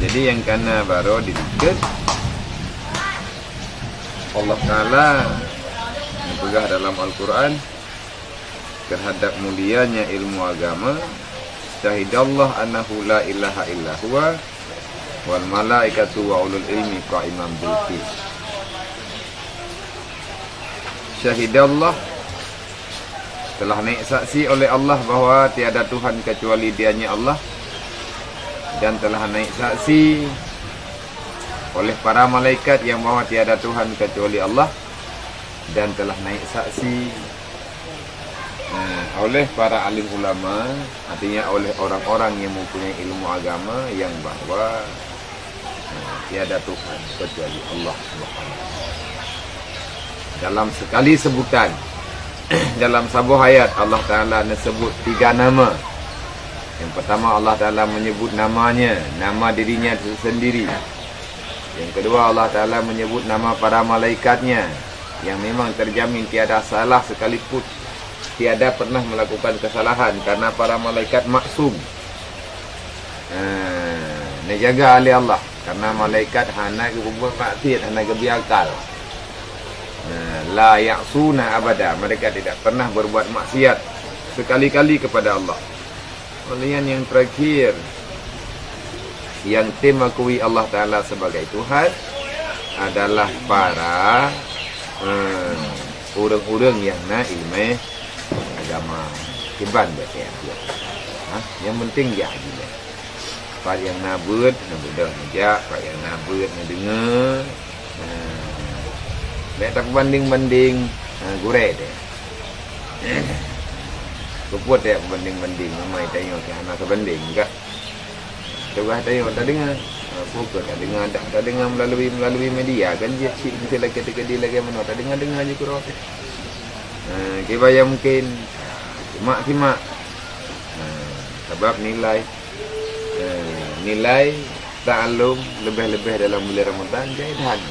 Jadi yang kana baru didikit Allah Ta'ala pegah dalam Al-Quran terhadap mulianya ilmu agama. Syahidallah annahu la ilaha illa huwa wal malaikatu wa ulul ilmi qa'iman bil qist. Syahidallah, telah naik saksi oleh Allah bahawa tiada Tuhan kecuali Dianya Allah, dan telah naik saksi oleh para malaikat yang bahawa tiada Tuhan kecuali Allah, dan telah naik saksi oleh para alim ulama, artinya oleh orang-orang yang mempunyai ilmu agama yang bahawa tiada Tuhan kecuali Allah Subhanahu. Dalam sekali sebutan dalam sebuah ayat Allah Ta'ala sebut 3 nama. Yang pertama Allah Ta'ala menyebut namanya, nama dirinya sendiri. Yang kedua Allah Ta'ala menyebut nama para malaikatnya yang memang terjamin tiada salah sekalipun, tiada pernah melakukan kesalahan karena para malaikat maksum. Dijaga oleh Allah karena malaikat hanya berbuat maksiat, hanya kebiakal. La ya'suna abada, mereka tidak pernah berbuat maksiat sekali-kali kepada Allah. Kemudian yang terakhir yang mengakui Allah Ta'ala sebagai Tuhan adalah para orang-orang yang nak ilmu agama. Kiban dia. Yang penting dia aja. Pak yang nabut, nak aja, pak yang nabut, nak dengar. Tak banding-banding gureh dia. Keput dia banding-banding. Mamai tanya ke anak sebanding enggak. Coba tanya tak dengar. Pokok tak dengar, tak dengar melalui media kan dia cik mesti lagi ketika dia lagi mana tak dengar je kurang. Kebaya mungkin simak. Sebab nilai ta'allum lebih-lebih dalam bulan Ramadan jaidan.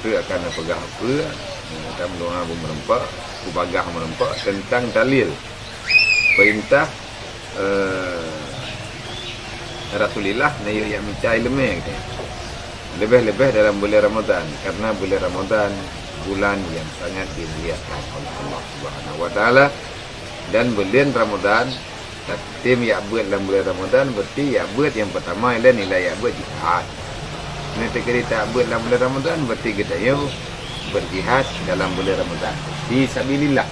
Itu akan pegang apa? Kita melongar merempak, kubagah merempak tentang dalil perintah Rasulullah nayu yang mencari lemah lebih-lebih dalam bulan Ramadan, karena bulan Ramadan bulan yang sangat dimuliakan oleh Allah Subhanahu wa taala. Dan bulan Ramadan tim ya buat dalam bulan Ramadan berarti ya buat yang pertama ialah nilai ya buat jihad. Nanti kita buat dalam bulan Ramadan berarti kita berjihad dalam bulan Ramadan fi sabilillah.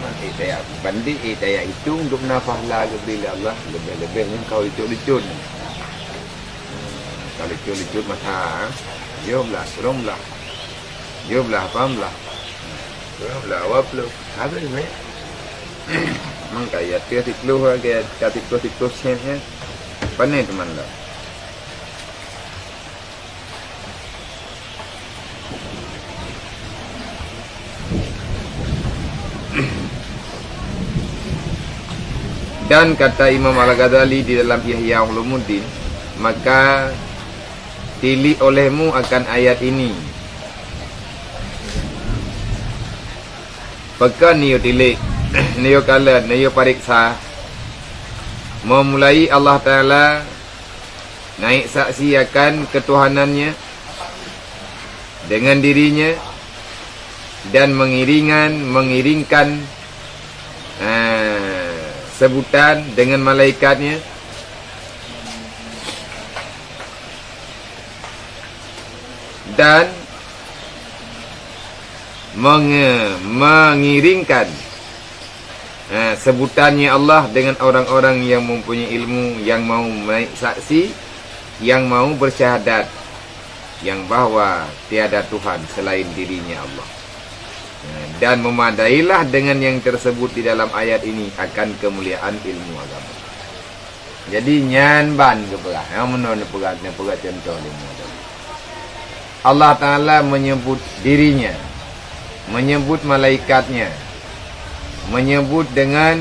Nanti saya banding, saya hitung untuk nafahlah kepada Allah lebih-lebihnya kau licur-licur. Kalau licur-licur masa, jomlah, turunlah, jomlah, pahamlah, turunlah, waplu, habis ni. Mangka ya tiap keluar ke tiap sennya, pandai teman lah. Dan kata Imam Al-Ghazali di dalam Ihya Ulumuddin, maka tili olehmu akan ayat ini. Pekan niyo tilik, niyo kala, niyo pariksa. Memulai Allah Ta'ala naik saksi akan ketuhanannya dengan dirinya dan mengiringkan sebutan dengan malaikatnya, dan mengiringkan sebutannya Allah dengan orang-orang yang mempunyai ilmu, yang mau naik saksi, yang mau bersyahadat yang bahawa tiada Tuhan selain dirinya Allah. Dan memadailah dengan yang tersebut di dalam ayat ini akan kemuliaan ilmu agama. Jadi nyanban kepegang, yang menurut pegang contoh ilmu agama. Allah Ta'ala menyebut dirinya, menyebut malaikatnya, menyebut dengan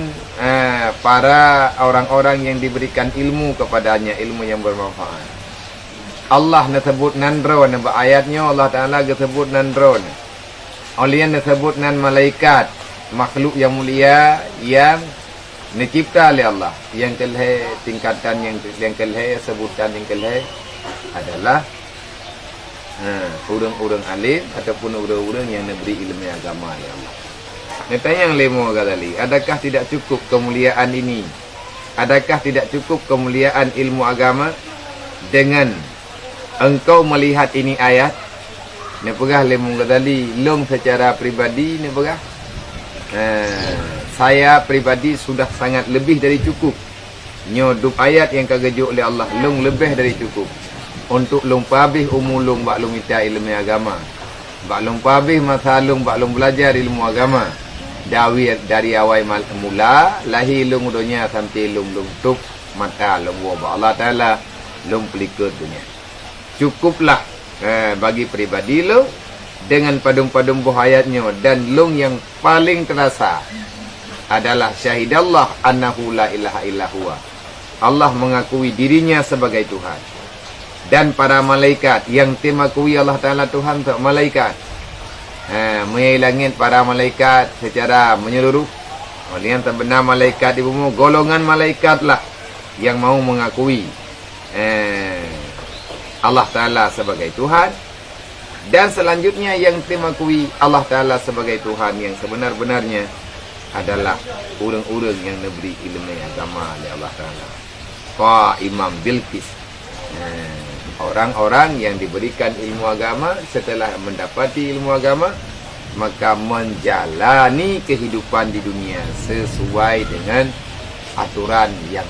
para orang-orang yang diberikan ilmu kepadanya, ilmu yang bermanfaat. Allah sebut nandron, ayatnya Allah Ta'ala sebut nandron. Olian disebut nan malaikat, makhluk yang mulia yang dicipta oleh Allah. Yang kelih, tingkatan yang kelih, sebutan yang kelih adalah orang-orang alim ataupun orang-orang yang memberi ilmu agama oleh Allah. Netanya yang lemo kali, adakah tidak cukup kemuliaan ini? Adakah tidak cukup kemuliaan ilmu agama dengan engkau melihat ini ayat? Ni pegah lemo kali, long secara pribadi ni pegah. Saya pribadi sudah sangat lebih dari cukup. Nyodup ayat yang kagejuk oleh Allah, long lebih dari cukup. Untuk long pabih umulung bak long ita ilmu agama. Bak long pabih masa long bak long belajar ilmu agama. Dari awal mula lahir long dunia sampai long tup mata long wa Allah Taala long pelikut dunia. Cukuplah bagi pribadi lo dengan padum-padum buhayatnya, dan long yang paling terasa adalah syahidallah annahu la ilaha illa huwa. Allah mengakui dirinya sebagai Tuhan. Dan para malaikat yang mengakui Allah Ta'ala Tuhan untuk malaikat. Mengilangin para malaikat secara menyeluruh. Kemudian terbenar malaikat di bumi, golongan malaikatlah yang mau mengakui Allah Ta'ala sebagai Tuhan. Dan selanjutnya yang mengakui Allah Ta'ala sebagai Tuhan yang sebenar-benarnya adalah orang-orang yang diberi ilmu agama oleh Allah Ta'ala. Imam Bilqis. Orang-orang yang diberikan ilmu agama, setelah mendapati ilmu agama, maka menjalani kehidupan di dunia sesuai dengan aturan yang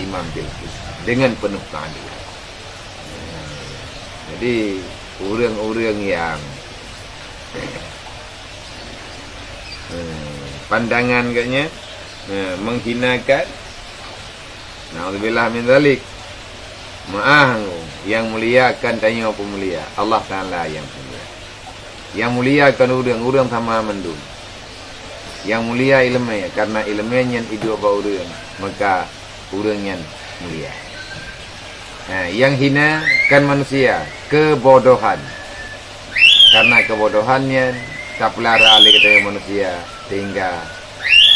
Imam Bilqis dengan penuh keadilan. Jadi orang-orang yang pandangan katnya menghinakan, na'udzubillah min zalik, yang mulia akan tanya apa mulia? Allah Ta'ala yang mulia. Yang mulia akan orang sama mendung. Yang mulia ilmu, karena ilmunya hidup orang, maka orang yang mulia. Yang hina kan manusia, kebodohan. Karena kebodohannya tak pelara oleh katanya manusia, sehingga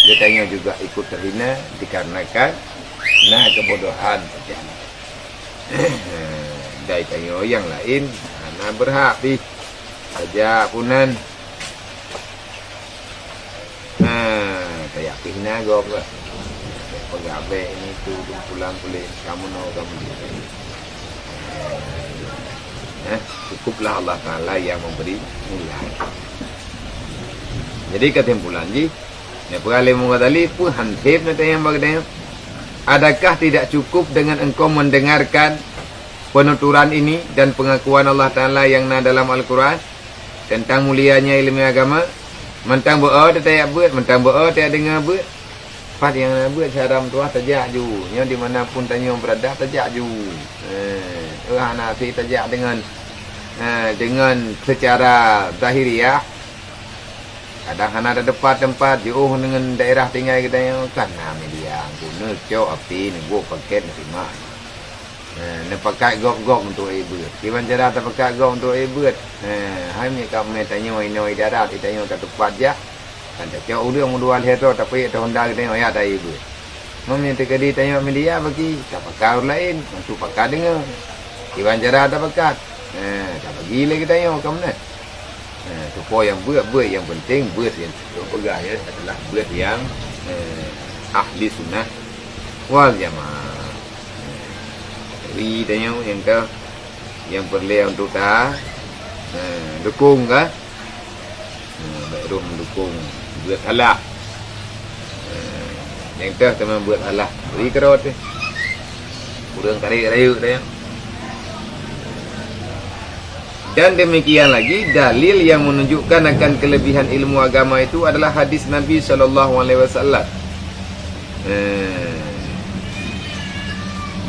katanya juga ikut terhina dikarenakan kebodohan terjadi. Dari tanya yang lain, berhak di saja punan. Kayak hina gop lah. Pegabe ini tu pulang boleh kamu no kamu. Cukuplah Allah Ta'ala yang memberi mulia. Jadi kesimpulan ji, perkara mengatali pun hansip nanti yang bagaimana. Adakah tidak cukup dengan engkau mendengarkan penuturan ini dan pengakuan Allah Ta'ala yang dalam Al-Quran tentang mulianya ilmu agama? Mentang berdoa tak buat, mentang berdoa tak dengar buat. Pat yang buat syaram tuah tajak ju. Yang di mana pun tanya berada tajak ju. Nasi tajak dengan secara zahiriah. Kadang ada tempat jauh dengan daerah tinggal kita yang kan media guna cok api ni buat paket terima. Ni pakai gok untuk ibu. Gimana cara tak pakai gok untuk ibu? Hai ni kami tanya ini darat tanya kat tempat je. Kan tak cok udah dua hari tu tapi tak honda kita yang ada ibu. Mami terkadi tanya media bagi tak pakai orang lain untuk pakai dengan. Gimana cara tak pakai? Tak bagi lagi tanya kamu ni. Supaya yang buat yang penting buat yang pegang adalah buat yang ahli sunnah wal jamaah. Jadi tanya yang ke yang perlu untuk dukung ke baru mendukung buat halah. Yang ke teman buat halah beri kerot kurang tarik rayu dia. Dan demikian lagi dalil yang menunjukkan akan kelebihan ilmu agama itu adalah hadis Nabi SAW.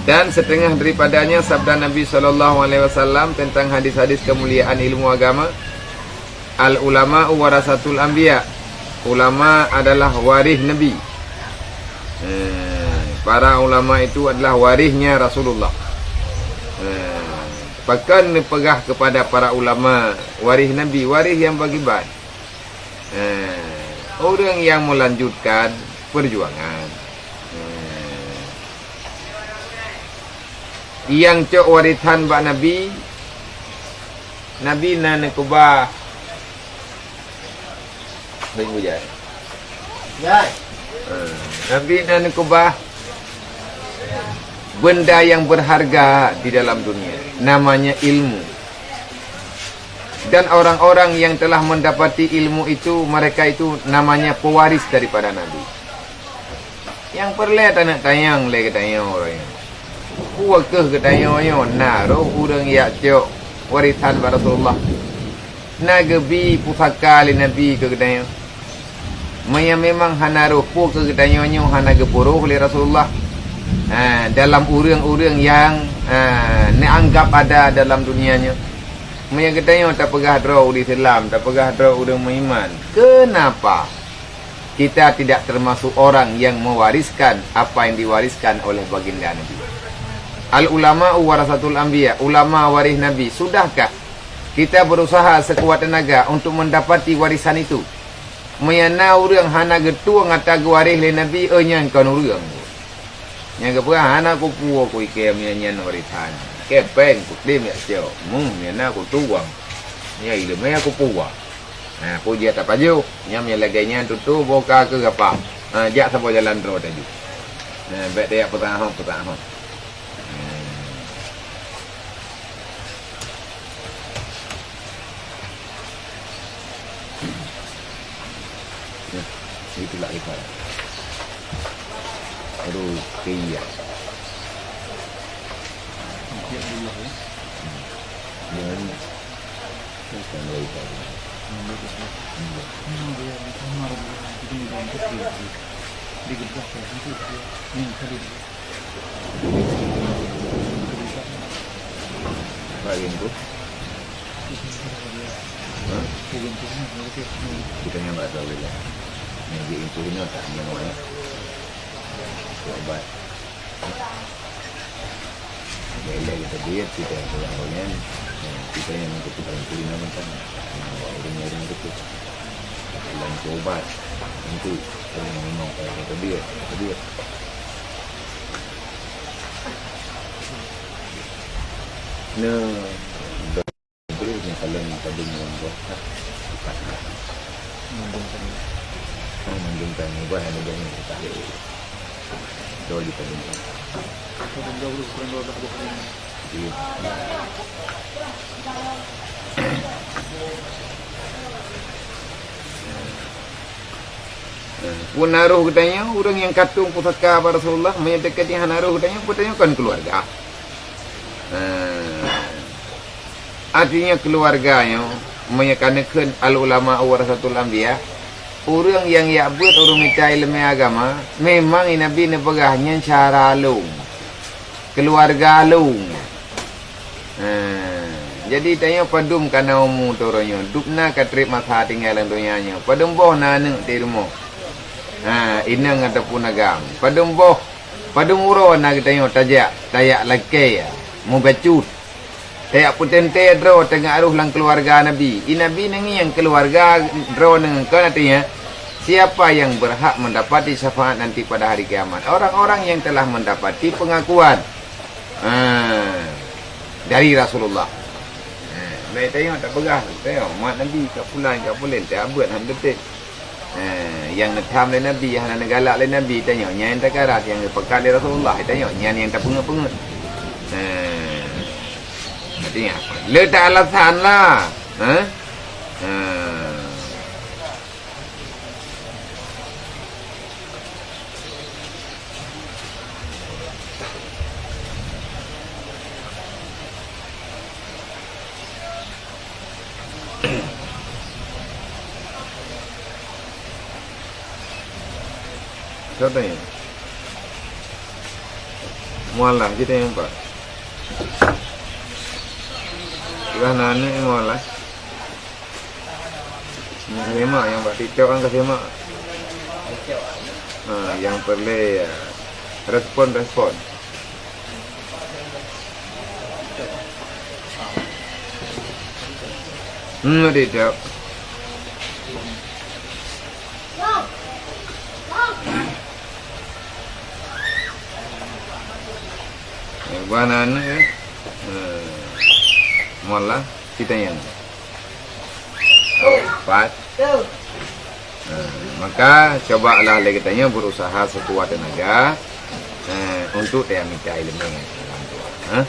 Dan setengah daripadanya sabda Nabi SAW tentang hadis-hadis kemuliaan ilmu agama. Al ulama warasatul anbiya. Ulama adalah waris Nabi. Para ulama itu adalah warisnya Rasulullah. Bahkan pegah kepada para ulama waris Nabi, waris yang bagi baik. Orang yang melanjutkan perjuangan. Yang cok warisan bak Nabi na kubah Minggu jai. Nabi na kubah benda yang berharga di dalam dunia, namanya ilmu. Dan orang-orang yang telah mendapati ilmu itu, mereka itu namanya pewaris daripada Nabi. Yang perlihat anak tayang le ketayang orang. Kuat ke ketayang yo naro urang ya cok warisan Rasulullah. Nagebi pusaka le Nabi ke ketayang. Maya memang hanaruh pu ke ketayang yo hanaga puruh le Rasulullah. Dalam urang-urang yang dianggap ada dalam dunianya. Maya ketayang tak pegah draw di Islam, tak pegah draw urang beriman. Kenapa kita tidak termasuk orang yang mewariskan apa yang diwariskan oleh baginda Nabi? Al-ulama warasatul anbiya, ulama waris Nabi. Sudahkah kita berusaha sekuat tenaga untuk mendapati warisan itu? Mayana urang hana getua ngata waris le Nabi enyan kan urang. Yang kepa hana ku puo ku ike nyan warisan. Kepeng ku tim ya cio. Yana ku tuang. Ya ile me aku puwa. Aku dia tak paju. Nyam yang lagainya tutu boka ke apa. Jak sabo jalan ro tadi. Bet dia petahon. Itulah ibarat. Aduh, kaya. Jangan lagi tadi. Bagian tu. Kita yang tak tahu lah. Yang itu ni tak yang mana. Obat. Bila kita diet kita pulang kita yang ketukan kuliner kan. Orang itu. Dalam obat itu yang memang kita diet. Terus yang kalian tadi membuat menggunakan ubah yang ada yang kita jauh di tadi. Pun naruh katanya orang yang katung pusaka Rasulullah menyatakan yang naruh katanya kan keluarga. Artinya keluarganya menyatakan al-ulama warasatul anbiya. Orang yang buat orang minta ilmu agama memang Nabi ni pegahnya cara alung keluarga alung. Jadi tanya padum kana umu toronyo dupna katrip masa tinggalan dunianya padum boh nane di rumah inang ataupun agam padum boh padum uro na kita tayak laki ya mau bacut tayak putente dro tengah aruh lang keluarga Nabi Nabi nengi yang keluarga dro neng kan artinya siapa yang berhak mendapati syafaat nanti pada hari kiamat? Orang-orang yang telah mendapati pengakuan dari Rasulullah. Baik tengok tak pegah. Tengok mat Nabi kat pulang kat pulen tak abad han betul. Yang netam le Nabi, yang negalak le Nabi tengok yang tak karat yang pekat le Rasulullah tengok yang tak pengut-pengut. Artinya apa? Letak alasan lah. Siapa yang mualah kita yang pak sudah nani mualah kasih yang pak TikTok kan kasih mak yang perlu respon TikTok Bahan ya. Malah kita yang empat. Maka cobalah lagi tanya berusaha sekuat tenaga untuk dia minta ilmu yang dalam.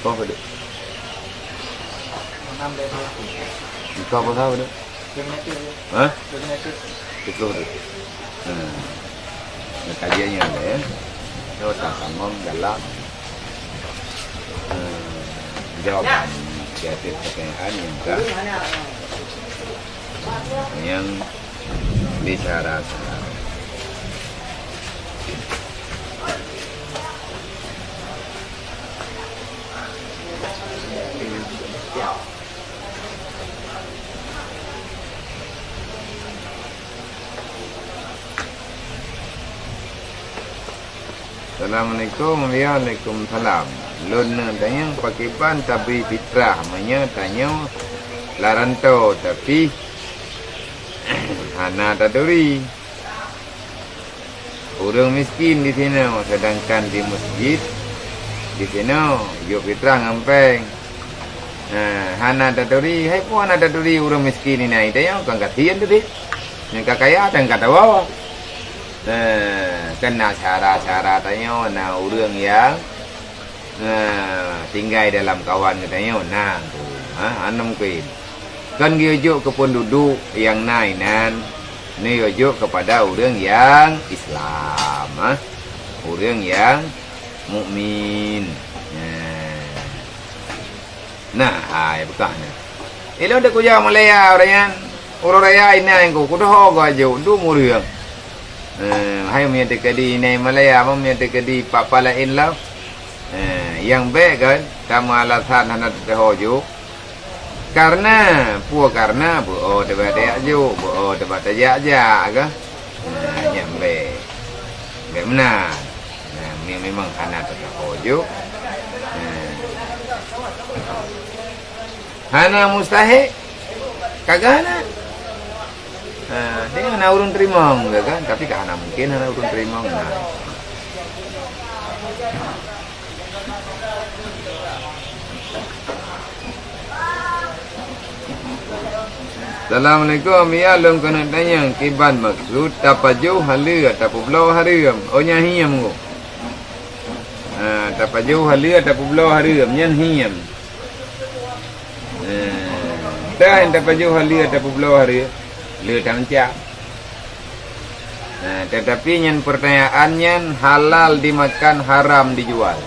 Kau ada? Kau apa tahu ada? Hah? Itu ada. Kajiannya ada ya. Itu tak sambung dalam jawaban kreatif pertanyaan yang bicara sekarang. Assalamualaikum Waalaikumsalam. Luna tanya pakai ban tapi fitrah. Maknanya tanya larantau tapi hana taduri. Orang miskin di sini sedangkan di masjid di sini yuk fitrah ngampeng. Hana taduri, hai pun hana taduri orang miskin ini tanya kan kasihan tu deh. Yang kaya dan kata bawah. Kena cara-cara tanya orang yang tinggal dalam kawan katanya anam kuin kan diujuk ke penduduk yang nainan ni ujuk kepada orang yang Islam orang yang mukmin. Bukannya ilo dah kuja Malaya orang raya ini yang ku dah gajo du muriang hai mi dekadi ini Malaya mau mi dekadi papa lain lah yang baik kan kamu alasan hendak terhojo karena debat dia jo debat aja kan yang baik benar memang hendak terhojo hana mustahil kagak hana dia hana urun terima enggak kan tapi hana mungkin hana urun terima Assalamualaikum ya long kena tanya kiban maksud tapaju halia tapublau hariam onya hiam go tapaju halia tapublau hariam nyan hiam dah tapaju halia tapublau hariam le tamca tetapi nyan pertanyaannya halal dimakan haram dijual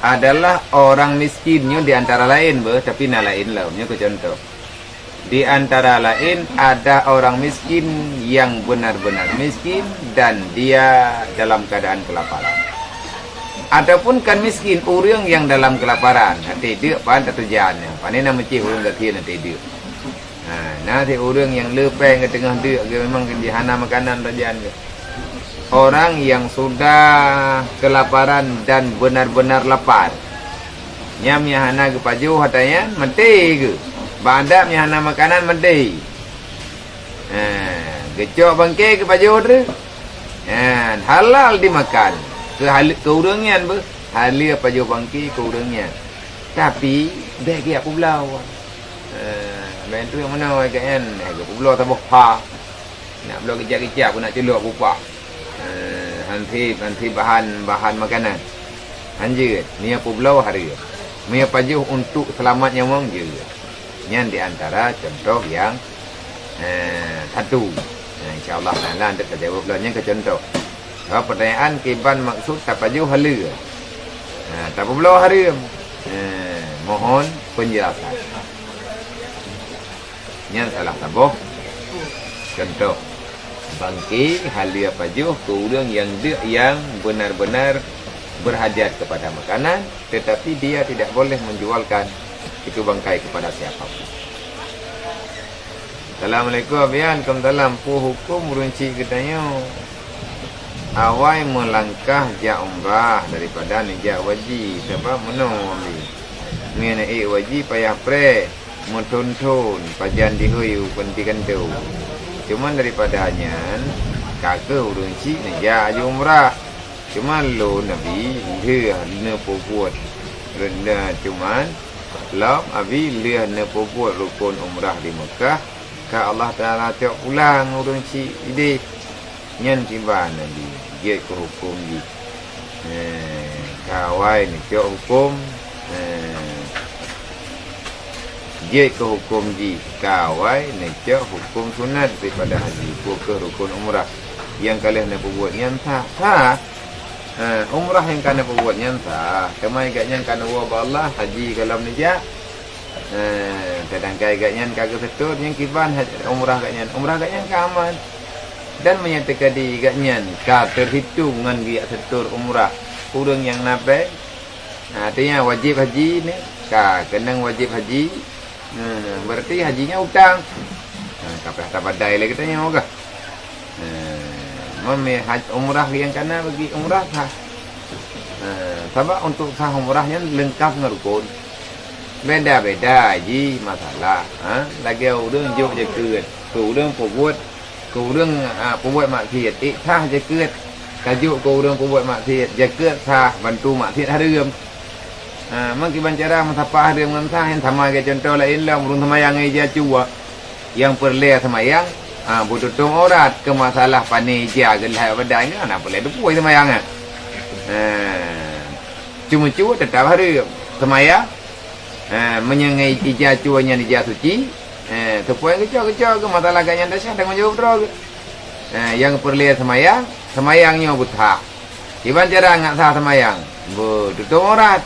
adalah orang miskinnya di antara lain tapi lain lainnya ke contoh. Di antara lain ada orang miskin yang benar-benar miskin dan dia dalam keadaan kelaparan. Adapun kan miskin orang yang dalam kelaparan, tidak pan tujuannya. Panen nama cik orang gakian tidak. Nanti orang yang lepeng ke tengah dia memang di hana makanan rajaan ke. Orang yang sudah kelaparan dan benar-benar lapar. Nyam yang hana ke paju hatanya mati ke. Bandap yang hana makanan mati. Gecok bangkai ke baju tu. Halal dimakan. Keurangnya ber. Halal baju bangkai keurangnya. Tapi bagi aku belau. Bantu yang mana kan? Aku belau tak bohong. Nak belau kejap-kejap aku nak celuk aku pak. Nanti bahan makanan. Anjir, ni aku belau hari. Ni baju untuk selamatnya wong je. Yang di antara contoh yang satu. InsyaAllah Ta'ala anda terjawab belanya ke contoh. Pertanyaan kiban maksud tapaju hala. Tak belau haram. Mohon penjelasan. Yang salah tabuh. Contoh. Bangki halia pajuh ke orang yang benar-benar berhajat kepada makanan. Tetapi dia tidak boleh menjualkan itu bangkai kepada siapapun. Assalamualaikum abian kum dalam pu hukum runci katanya awai melangkah ja umrah daripada nijak wajib sebab menolak mengenai wajib payah pre mentuntun pajan dihuyu pentikan tu cuma daripada hanya Kakak urang cik nak je umrah. Cuma lo Nabi dia na buat rendah cuman lam abi dia na buat rukun umrah di Mekah. Ka Allah Taala tiap pulang urang cik ide nyen timban Nabi dia ke hukum di kawai ni tiap hukum dia ke hukum di kawai ni tiap hukum sunat daripada haji ke rukun umrah yang kalian nak buat yang tak umrah yang kena buat yang tak kemai gaknya kena buat Allah haji kalau nijak kadang-kadang gaknya kagak betul yang kiban umrah gaknya keaman dan menyatakan di gaknya ka terhitung dengan dia setur umrah urang yang nabe artinya wajib haji ni ka kena wajib haji berarti hajinya hutang kapal badai lagi tanya ogah umrah yang kena bagi umrah sah. Sebab untuk sah umrahnya lengkap dengan rukun. Beda-beda haji masalah. Lagi orang jauh je ke. Orang buat maksiat. Sah je ke. Kajuk ke orang buat maksiat. Je ke sah bantu maksiat haram. Mungkin cara mentapah haram dengan sah yang sama ke contoh lain lah. Murung semayang aja cua. Yang perleh semayang. Bututung orat ke masalah panija gelai badai ni apa boleh dupuai semayang cuma tetap hari semayang menyengai ija cuanya ija suci tepuai kecil ke masalah ganya dasar dengan jawab terus yang perlu semayangnya buta iban cara ngak sah semayang bututung orat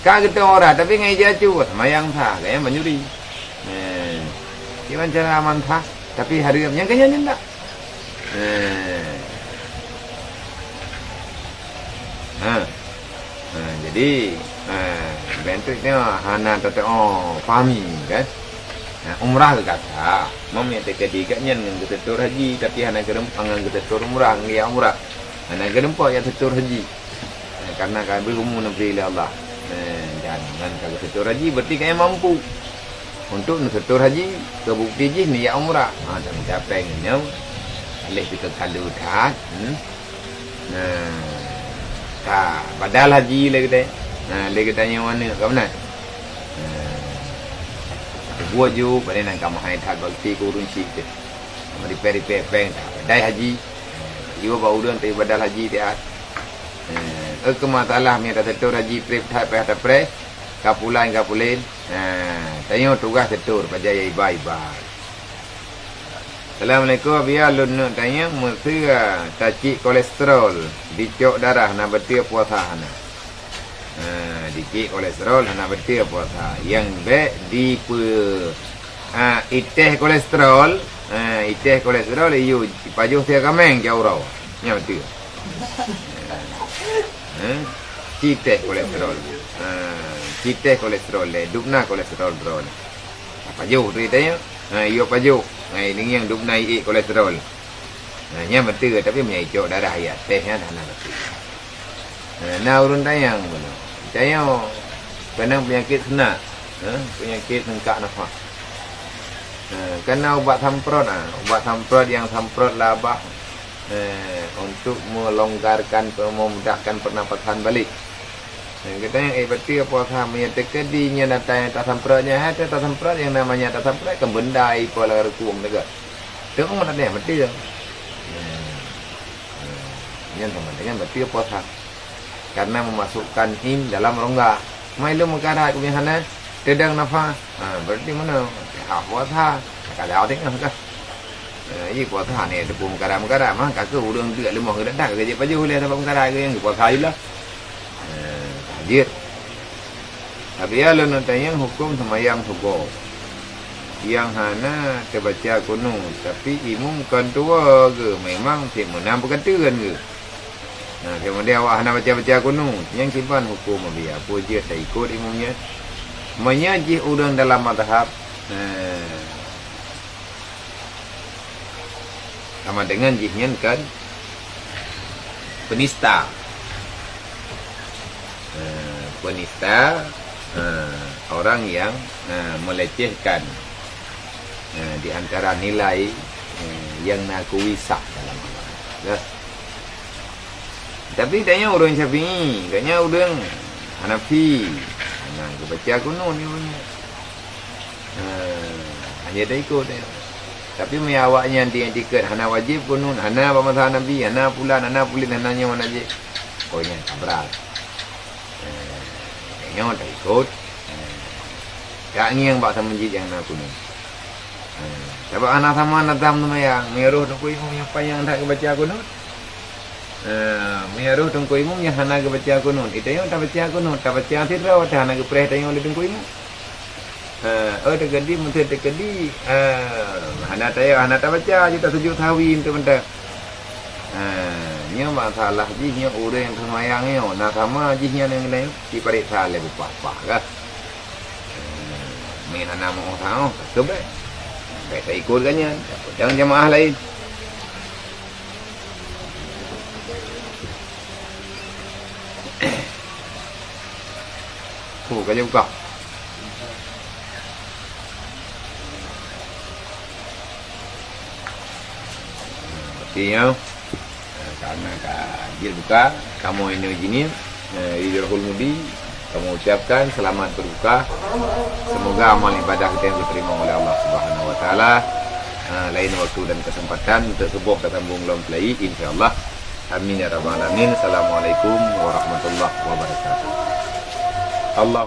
kagetung orat tapi ngai ija cu semayang sah gaya menyuri iban cara aman sah tapi hari yang kayaknya enggak. Jadi bentuknya hana tetap pahami kan. Umrah ke kata, mami ada kediganya dengan ketetur haji tapi hana kerem angan ketetur umrah ngia umrah. Hana kerem po ya ketetur haji. Karena kami berumu nabi Allah. Jangan kalau ketetur haji berarti kaya mampu. Untuk nutur haji kebukti je ni ya umrah dan capai nya alih kita kalau dah badal haji lagi deh lagi tanya mana kau nak buat je pada nak kamu hai tak bakti kurun cik je mari peri peng badai haji ibu bau dan tapi badal haji dia ke masalah ni tak tutur haji trip tak payah pre kapulan tanya tugas setur pajaya ibai. Assalamualaikum biar lu nak tanya mesti tacik kolesterol dicok darah nak betul puasa hana. Dicik kolesterol nak betul puasa. Yang baik di iteh kolesterol iyo pajuh tia kameng jauh raw. Nya betul. Citeh kolesterol. Citeh kolesterol dupna kolesterol drone apa jauh tu tanya iyo pajuk ini yang dupna i kolesterol nya betul tapi punya icok darah ya tehnya dah betul nah urun tayang tanya kena penyakit senak penyakit sengkak nafas kena ubat samprot yang samprot labah untuk melonggarkan memudahkan pernafasan balik. Kita yang betul puasa menyatakan dinya datang tak samprotnya ada tak samprot yang namanya tak samprot kan benda pola rukum juga. Tengok mana dia betul. Yang sama dengan betul puasa. Karena memasukkan dalam rongga. Mailu mengkara kebiasaan tedang nafas. Berarti mana? Puasa. Kalau tengok kan. Ini puasa ni tu pun mengkara mah kakak urang dekat lemah ke dak kerja baju boleh dapat mengkara ke yang puasa ilah. Tajir. Tapi ya lo nak tanya hukum semayang subuh. Yang hana terbaca kuno, tapi imam kan tua ke? Memang si menang berkata kan ke? Nah, kemudian awak hana baca kuno. Yang simpan hukum dia. Apa je saya ikut imamnya. Menyajih orang dalam mazhab. Sama dengan jihnya kan penista. Penista orang yang melecehkan di antara nilai yang mengaku sah dalam agama. Dah. Tapi tanya orang Syafi'i, tanya orang Hanafi. Nah, aku baca kunun ni punya. Hanya dah ikut dia. Tapi mai awaknya nanti yang tiket hana wajib kunun, hana pemazhab Nabi, hana pula, hana pulit, hana nya mana je. Oh ini kabral. Tanya dah ikut. Tak ngiang bak sama masjid yang nak kunun. Sebab anak sama nazam tu yang meruh tu kuih yang payang tak baca kunun. Meruh tu kuih yang hana baca kunun. Itu yang tak baca kunun, tak baca tirau, tak hana preh tanya oleh tu kuih. Tergedi mesti tergedi. Hana tayar, hana tak baca, kita sejuk tawin tu benda. Nya masalah jihnya orang yang semayang ni, nak sama jihnya yang lain di periksa lebih apa kah? Main hana mau tahu, coba. Baik tak ikut kan ya, jangan jamaah lain. Kaya buka. Artinya karena dia buka, kamu ini begini, Idul Mudi, kamu ucapkan selamat berbuka. Semoga amal ibadah kita yang diterima oleh Allah Subhanahu Wa Taala. Lain waktu dan kesempatan untuk sebuah ketambung dalam play, insyaAllah. Amin ya rabbal alamin. Assalamualaikum warahmatullahi wabarakatuh. Allah